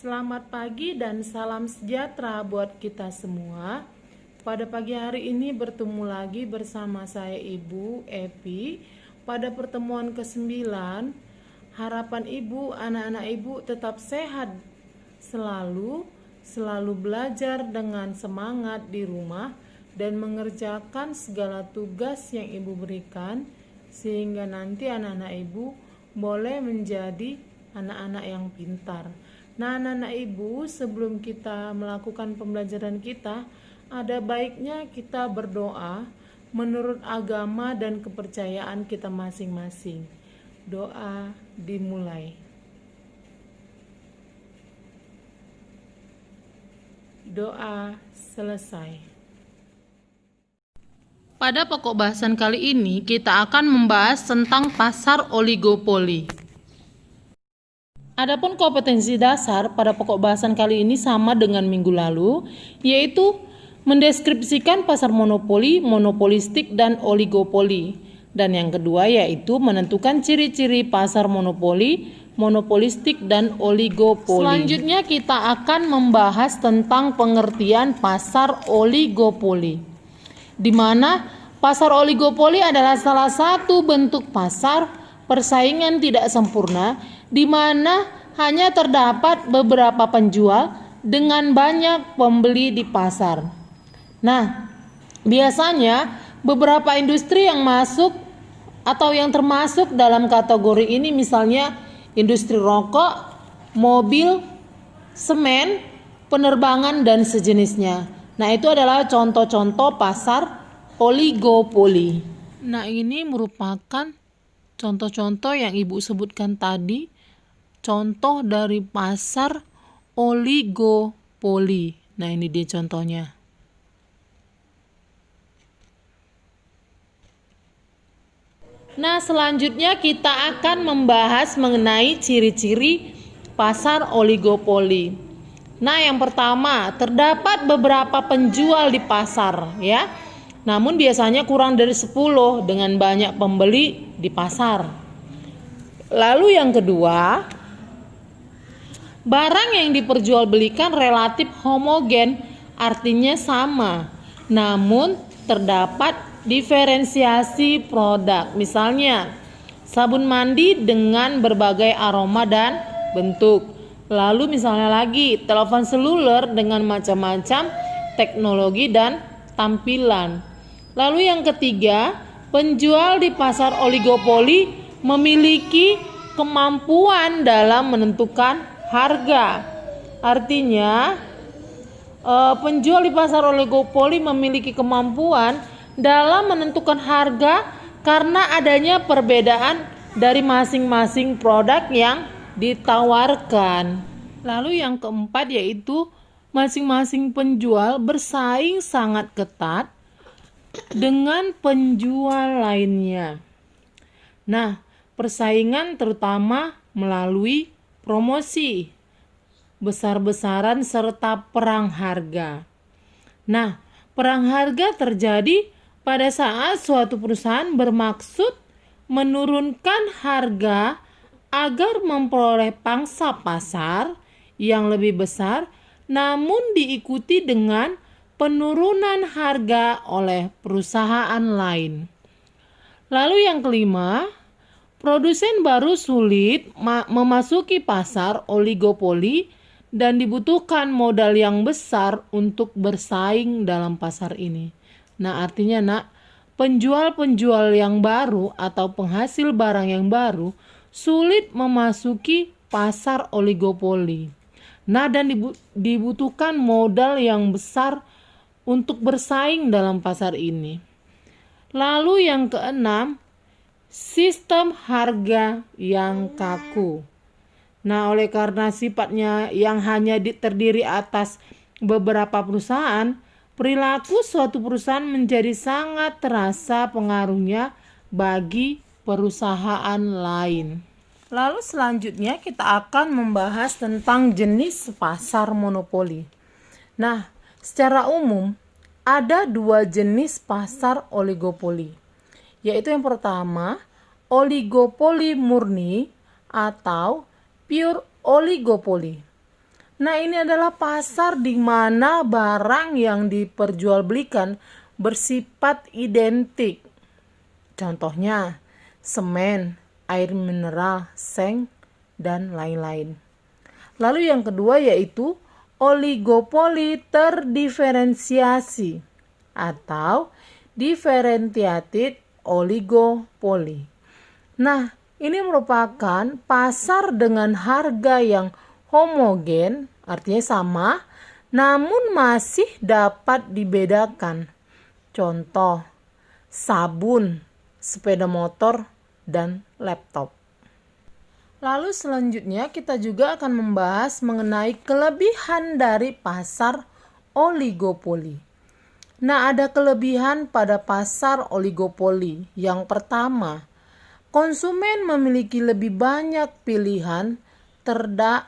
Selamat pagi dan salam sejahtera buat kita semua. Pada pagi hari ini bertemu lagi bersama saya Ibu Epi. Pada pertemuan ke-9, harapan Ibu, anak-anak Ibu tetap sehat selalu belajar dengan semangat di rumah dan mengerjakan segala tugas yang Ibu berikan sehingga nanti anak-anak Ibu boleh menjadi anak-anak yang pintar. Nah, anak-anak Ibu, sebelum kita melakukan pembelajaran kita, ada baiknya kita berdoa menurut agama dan kepercayaan kita masing-masing. Doa dimulai. Doa selesai. Pada pokok bahasan kali ini kita akan membahas tentang pasar oligopoli. Adapun kompetensi dasar pada pokok bahasan kali ini sama dengan minggu lalu, yaitu mendeskripsikan pasar monopoli, monopolistik, dan oligopoli. Dan yang kedua yaitu menentukan ciri-ciri pasar monopoli, monopolistik, dan oligopoli. Selanjutnya kita akan membahas tentang pengertian pasar oligopoli, di mana pasar oligopoli adalah salah satu bentuk pasar persaingan tidak sempurna di mana hanya terdapat beberapa penjual dengan banyak pembeli di pasar. Nah, biasanya beberapa industri yang masuk atau yang termasuk dalam kategori ini misalnya industri rokok, mobil, semen, penerbangan, dan sejenisnya. Nah, itu adalah contoh-contoh pasar oligopoli. Nah, ini merupakan contoh-contoh yang Ibu sebutkan tadi, contoh dari pasar oligopoli. Nah, ini dia contohnya. Nah, selanjutnya kita akan membahas mengenai ciri-ciri pasar oligopoli. Nah, yang pertama, terdapat beberapa penjual di pasar, ya. Namun biasanya kurang dari 10 dengan banyak pembeli di pasar. Lalu yang kedua, barang yang diperjualbelikan relatif homogen, artinya sama. Namun terdapat diferensiasi produk. Misalnya, sabun mandi dengan berbagai aroma dan bentuk. Lalu misalnya lagi, telepon seluler dengan macam-macam teknologi dan tampilan. Lalu yang ketiga, penjual di pasar oligopoli memiliki kemampuan dalam menentukan harga. Artinya, penjual di pasar oligopoli memiliki kemampuan dalam menentukan harga karena adanya perbedaan dari masing-masing produk yang ditawarkan. Lalu yang keempat yaitu masing-masing penjual bersaing sangat ketat dengan penjual lainnya. Nah, persaingan terutama melalui promosi, besar-besaran, serta perang harga. Nah, perang harga terjadi pada saat suatu perusahaan bermaksud menurunkan harga agar memperoleh pangsa pasar yang lebih besar, namun diikuti dengan penurunan harga oleh perusahaan lain. Lalu yang kelima, produsen baru sulit memasuki pasar oligopoli dan dibutuhkan modal yang besar untuk bersaing dalam pasar ini. Nah, artinya penjual-penjual yang baru atau penghasil barang yang baru sulit memasuki pasar oligopoli. Nah, dan dibutuhkan modal yang besar untuk bersaing dalam pasar ini. Lalu yang keenam, sistem harga yang kaku. Nah, oleh karena sifatnya yang hanya terdiri atas beberapa perusahaan, perilaku suatu perusahaan menjadi sangat terasa pengaruhnya bagi perusahaan lain. Lalu selanjutnya kita akan membahas tentang jenis pasar monopoli. Nah, secara umum ada dua jenis pasar oligopoli, yaitu yang pertama oligopoli murni atau pure oligopoli. Nah, ini adalah pasar di mana barang yang diperjualbelikan bersifat identik. Contohnya, semen, air mineral, seng, dan lain-lain. Lalu yang kedua yaitu oligopoli terdiferensiasi atau differentiated oligopoli. Nah, ini merupakan pasar dengan harga yang homogen, artinya sama, namun masih dapat dibedakan. Contoh, sabun, sepeda motor, dan laptop. Lalu selanjutnya kita juga akan membahas mengenai kelebihan dari pasar oligopoli. Nah, ada kelebihan pada pasar oligopoli. Yang pertama, konsumen memiliki lebih banyak pilihan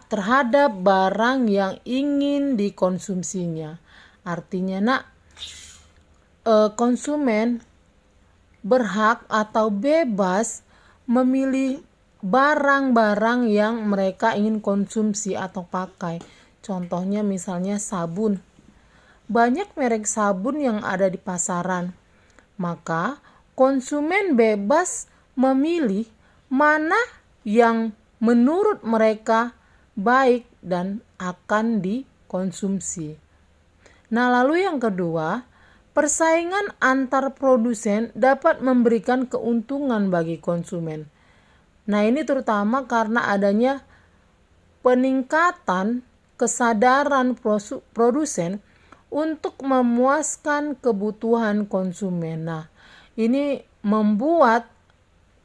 terhadap barang yang ingin dikonsumsinya. Artinya, konsumen berhak atau bebas memilih barang-barang yang mereka ingin konsumsi atau pakai. Contohnya misalnya sabun. Banyak merek sabun yang ada di pasaran. Maka konsumen bebas memilih mana yang menurut mereka baik dan akan dikonsumsi. Nah, lalu yang kedua, persaingan antar produsen dapat memberikan keuntungan bagi konsumen. Nah, ini terutama karena adanya peningkatan kesadaran produsen untuk memuaskan kebutuhan konsumen. Nah, ini membuat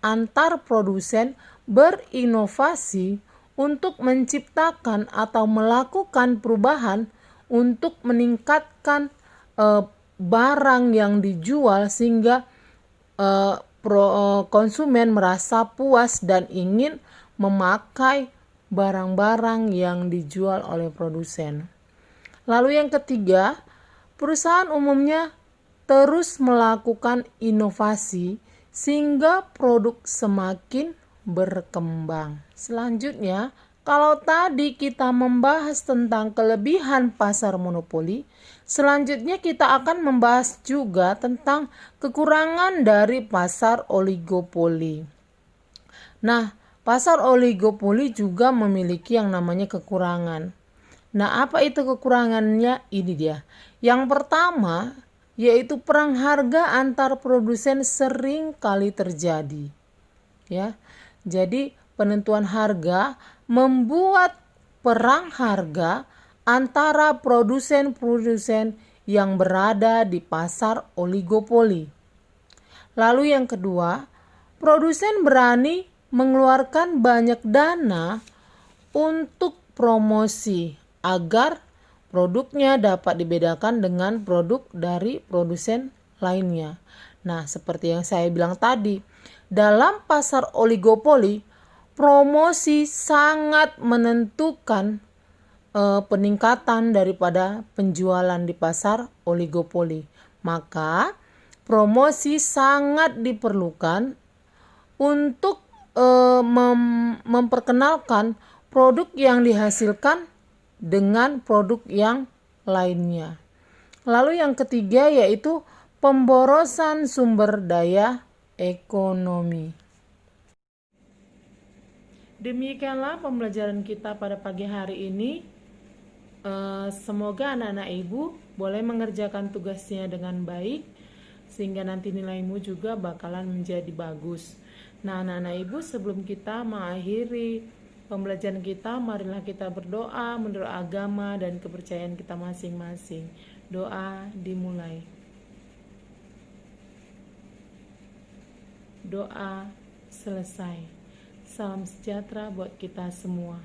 antar produsen berinovasi untuk menciptakan atau melakukan perubahan untuk meningkatkan barang yang dijual sehingga konsumen merasa puas dan ingin memakai barang-barang yang dijual oleh produsen. Lalu yang ketiga, perusahaan umumnya terus melakukan inovasi sehingga produk semakin berkembang. Selanjutnya, kalau tadi kita membahas tentang kelebihan pasar monopoli, selanjutnya kita akan membahas juga tentang kekurangan dari pasar oligopoli. Nah, pasar oligopoli juga memiliki yang namanya kekurangan. Nah, apa itu kekurangannya? Ini dia. Yang pertama, yaitu perang harga antar produsen sering kali terjadi. Ya. Jadi, penentuan harga membuat perang harga antara produsen-produsen yang berada di pasar oligopoli. Lalu yang kedua, produsen berani mengeluarkan banyak dana untuk promosi agar produknya dapat dibedakan dengan produk dari produsen lainnya. Nah, seperti yang saya bilang tadi, dalam pasar oligopoli, promosi sangat menentukan peningkatan daripada penjualan di pasar oligopoli. Maka promosi sangat diperlukan untuk memperkenalkan produk yang dihasilkan dengan produk yang lainnya. Lalu yang ketiga yaitu pemborosan sumber daya ekonomi. Demikianlah pembelajaran kita pada pagi hari ini. Semoga anak-anak ibu boleh mengerjakan tugasnya dengan baik sehingga nanti nilaimu juga bakalan menjadi bagus. Nah, anak-anak ibu, sebelum kita mengakhiri pembelajaran kita, marilah kita berdoa menurut agama dan kepercayaan kita masing-masing. Doa dimulai. Doa selesai. Salam sejahtera buat kita semua.